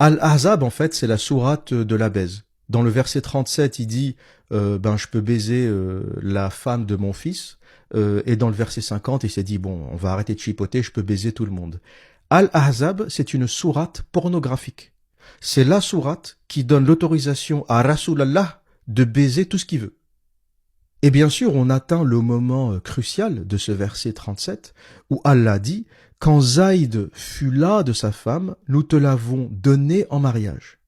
Al-Ahzab, en fait, c'est la sourate de la baise. Dans le verset 37, il dit je peux baiser la femme de mon fils. Et dans le verset 50, il s'est dit bon, on va arrêter de chipoter, je peux baiser tout le monde. Al-Ahzab, c'est une sourate pornographique. C'est la sourate qui donne l'autorisation à Rasulallah de baiser tout ce qu'il veut. Et bien sûr, on atteint le moment crucial de ce verset 37 où Allah dit « Quand Zaïd fut là de sa femme, nous te l'avons donné en mariage. »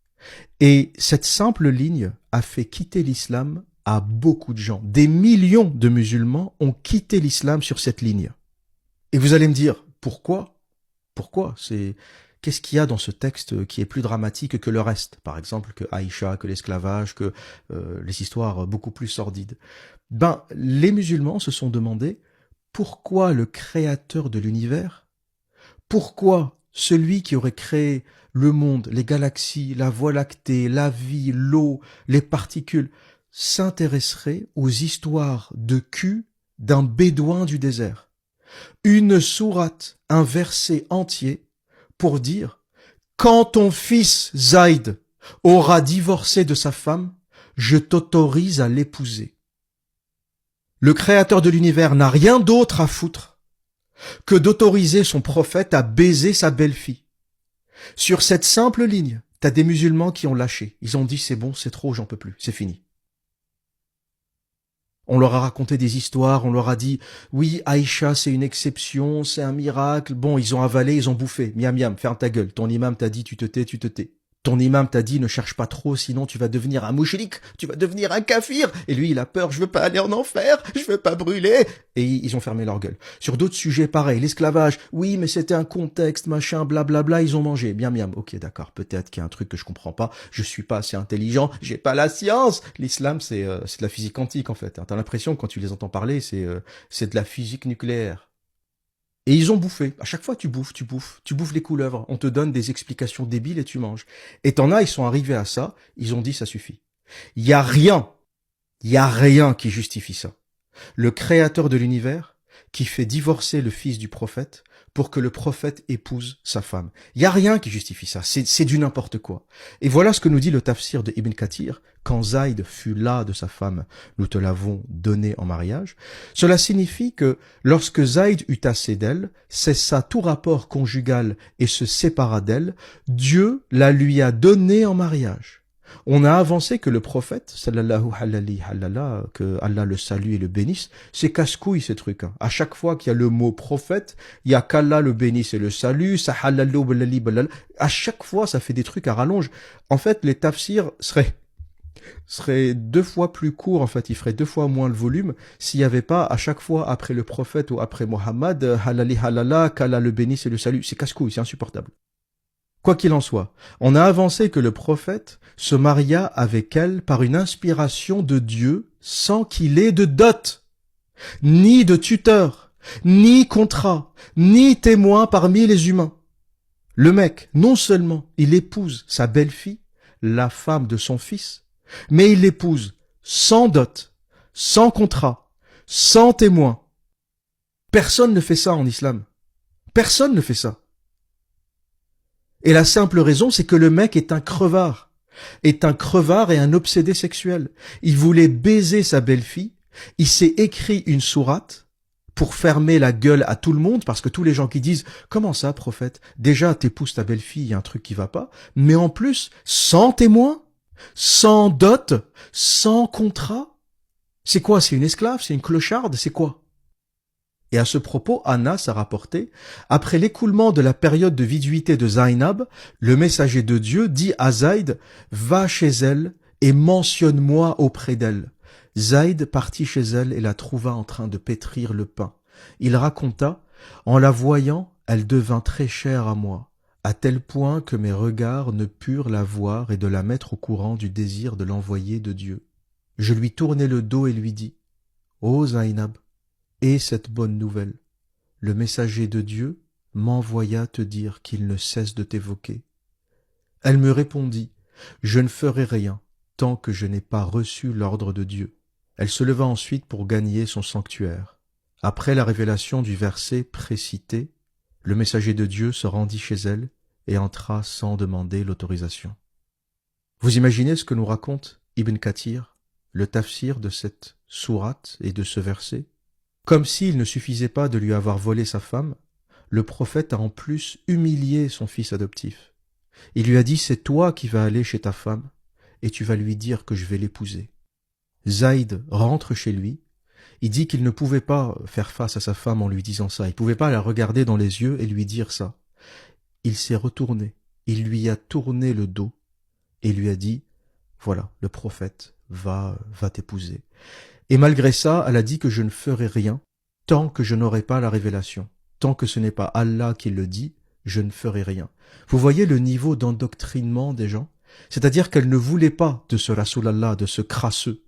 Et cette simple ligne a fait quitter l'islam à beaucoup de gens. Des millions de musulmans ont quitté l'islam sur cette ligne. Et vous allez me dire, pourquoi? Pourquoi? Qu'est-ce qu'il y a dans ce texte qui est plus dramatique que le reste? Par exemple, que Aïcha, que l'esclavage, que les histoires beaucoup plus sordides. Les musulmans se sont demandé pourquoi le créateur de l'univers, pourquoi celui qui aurait créé le monde, les galaxies, la voie lactée, la vie, l'eau, les particules, s'intéresserait aux histoires de cul d'un bédouin du désert. Une sourate, un verset entier pour dire « Quand ton fils Zaïd aura divorcé de sa femme, je t'autorise à l'épouser. » Le créateur de l'univers n'a rien d'autre à foutre que d'autoriser son prophète à baiser sa belle-fille. Sur cette simple ligne, t'as des musulmans qui ont lâché. Ils ont dit c'est bon, c'est trop, j'en peux plus, c'est fini. On leur a raconté des histoires, on leur a dit oui, Aïcha c'est une exception, c'est un miracle. Bon, ils ont avalé, ils ont bouffé. Miam miam, ferme ta gueule. Ton imam t'a dit tu te tais, tu te tais. Ton imam t'a dit ne cherche pas trop, sinon tu vas devenir un mouchrik, tu vas devenir un kafir. Et lui, il a peur, je veux pas aller en enfer, je veux pas brûler. Et ils ont fermé leur gueule. Sur d'autres sujets, pareil, l'esclavage, oui, mais c'était un contexte, machin, blablabla, ils ont mangé. Miam miam, ok, d'accord, peut-être qu'il y a un truc que je comprends pas, je suis pas assez intelligent, j'ai pas la science. L'islam, c'est de la physique quantique, en fait. T'as l'impression, quand tu les entends parler, c'est de la physique nucléaire. Et ils ont bouffé. À chaque fois, tu bouffes les couleuvres. On te donne des explications débiles et tu manges. Et t'en as, ils sont arrivés à ça. Ils ont dit, ça suffit. Il y a rien qui justifie ça. Le créateur de l'univers qui fait divorcer le fils du prophète pour que le prophète épouse sa femme. Il y a rien qui justifie ça. C'est du n'importe quoi. Et voilà ce que nous dit le tafsir de Ibn Kathir. Quand Zaïd fut là de sa femme, nous te l'avons donné en mariage. Cela signifie que lorsque Zaïd eut assez d'elle, cessa tout rapport conjugal et se sépara d'elle, Dieu la lui a donnée en mariage. On a avancé que le prophète, sallallahu alayhi wa que Allah le salue et le bénisse, c'est casse-couille ces trucs. À chaque fois qu'il y a le mot prophète, il y a qu'Allah le bénisse et le salue, à chaque fois ça fait des trucs à rallonge. En fait, les tafsirs seraient 2 fois plus courts, en fait, ils feraient 2 fois moins le volume s'il n'y avait pas à chaque fois après le prophète ou après Mohammed, halali halala, qu'Allah le bénisse et le salue. C'est casse-couille, c'est insupportable. Quoi qu'il en soit, on a avancé que le prophète se maria avec elle par une inspiration de Dieu sans qu'il ait de dot, ni de tuteur, ni contrat, ni témoin parmi les humains. Le mec, non seulement il épouse sa belle-fille, la femme de son fils, mais il l'épouse sans dot, sans contrat, sans témoin. Personne ne fait ça en islam. Personne ne fait ça. Et la simple raison, c'est que le mec est un crevard et un obsédé sexuel. Il voulait baiser sa belle-fille, il s'est écrit une sourate pour fermer la gueule à tout le monde, parce que tous les gens qui disent « Comment ça, prophète? Déjà, t'épouses ta belle-fille, il y a un truc qui va pas, mais en plus, sans témoin, sans dot, sans contrat. C'est quoi? C'est une esclave? C'est une clocharde? C'est quoi ?» Et à ce propos, Anas a rapporté, après l'écoulement de la période de viduité de Zainab, le messager de Dieu dit à Zaïd, va chez elle et mentionne-moi auprès d'elle. Zaïd partit chez elle et la trouva en train de pétrir le pain. Il raconta, en la voyant, elle devint très chère à moi, à tel point que mes regards ne purent la voir et de la mettre au courant du désir de l'envoyé de Dieu. Je lui tournai le dos et lui dis, ô Zainab, et cette bonne nouvelle, le messager de Dieu m'envoya te dire qu'il ne cesse de t'évoquer. Elle me répondit, je ne ferai rien tant que je n'ai pas reçu l'ordre de Dieu. Elle se leva ensuite pour gagner son sanctuaire. Après la révélation du verset précité, le messager de Dieu se rendit chez elle et entra sans demander l'autorisation. Vous imaginez ce que nous raconte Ibn Kathir, le tafsir de cette sourate et de ce verset? Comme s'il ne suffisait pas de lui avoir volé sa femme, le prophète a en plus humilié son fils adoptif. Il lui a dit, c'est toi qui vas aller chez ta femme et tu vas lui dire que je vais l'épouser. Zaïd rentre chez lui, il dit qu'il ne pouvait pas faire face à sa femme en lui disant ça, il ne pouvait pas la regarder dans les yeux et lui dire ça. Il s'est retourné, il lui a tourné le dos et lui a dit, voilà, le prophète va t'épouser. Et malgré ça, elle a dit que je ne ferai rien tant que je n'aurai pas la révélation. Tant que ce n'est pas Allah qui le dit, je ne ferai rien. Vous voyez le niveau d'endoctrinement des gens? C'est-à-dire qu'elle ne voulait pas de ce Rasulallah, de ce crasseux.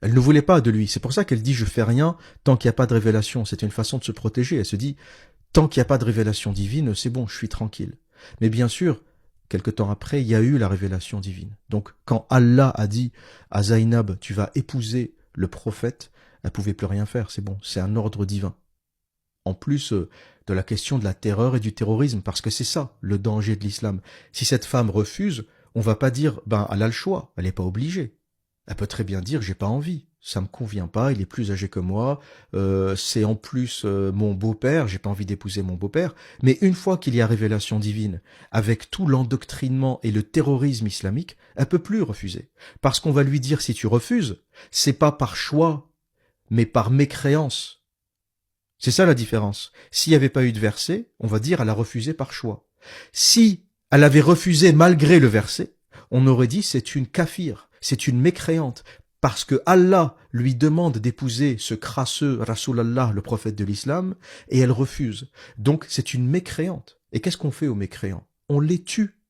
Elle ne voulait pas de lui. C'est pour ça qu'elle dit je fais rien tant qu'il n'y a pas de révélation. C'est une façon de se protéger. Elle se dit tant qu'il n'y a pas de révélation divine, c'est bon, je suis tranquille. Mais bien sûr, quelque temps après, il y a eu la révélation divine. Donc quand Allah a dit à Zainab tu vas épouser le prophète, elle pouvait plus rien faire. C'est bon, c'est un ordre divin. En plus de la question de la terreur et du terrorisme, parce que c'est ça le danger de l'islam. Si cette femme refuse, on va pas dire elle a le choix, elle n'est pas obligée. Elle peut très bien dire j'ai pas envie, ça me convient pas, il est plus âgé que moi, c'est en plus mon beau-père, j'ai pas envie d'épouser mon beau-père. Mais une fois qu'il y a révélation divine, avec tout l'endoctrinement et le terrorisme islamique, elle peut plus refuser, parce qu'on va lui dire si tu refuses, c'est pas par choix, mais par mécréance. C'est ça la différence. S'il n'y avait pas eu de verset, on va dire elle a refusé par choix. Si elle avait refusé malgré le verset, on aurait dit c'est une kafir, c'est une mécréante, parce que Allah lui demande d'épouser ce crasseux Rasulallah, le prophète de l'islam, et elle refuse. Donc c'est une mécréante. Et qu'est-ce qu'on fait aux mécréants? On les tue.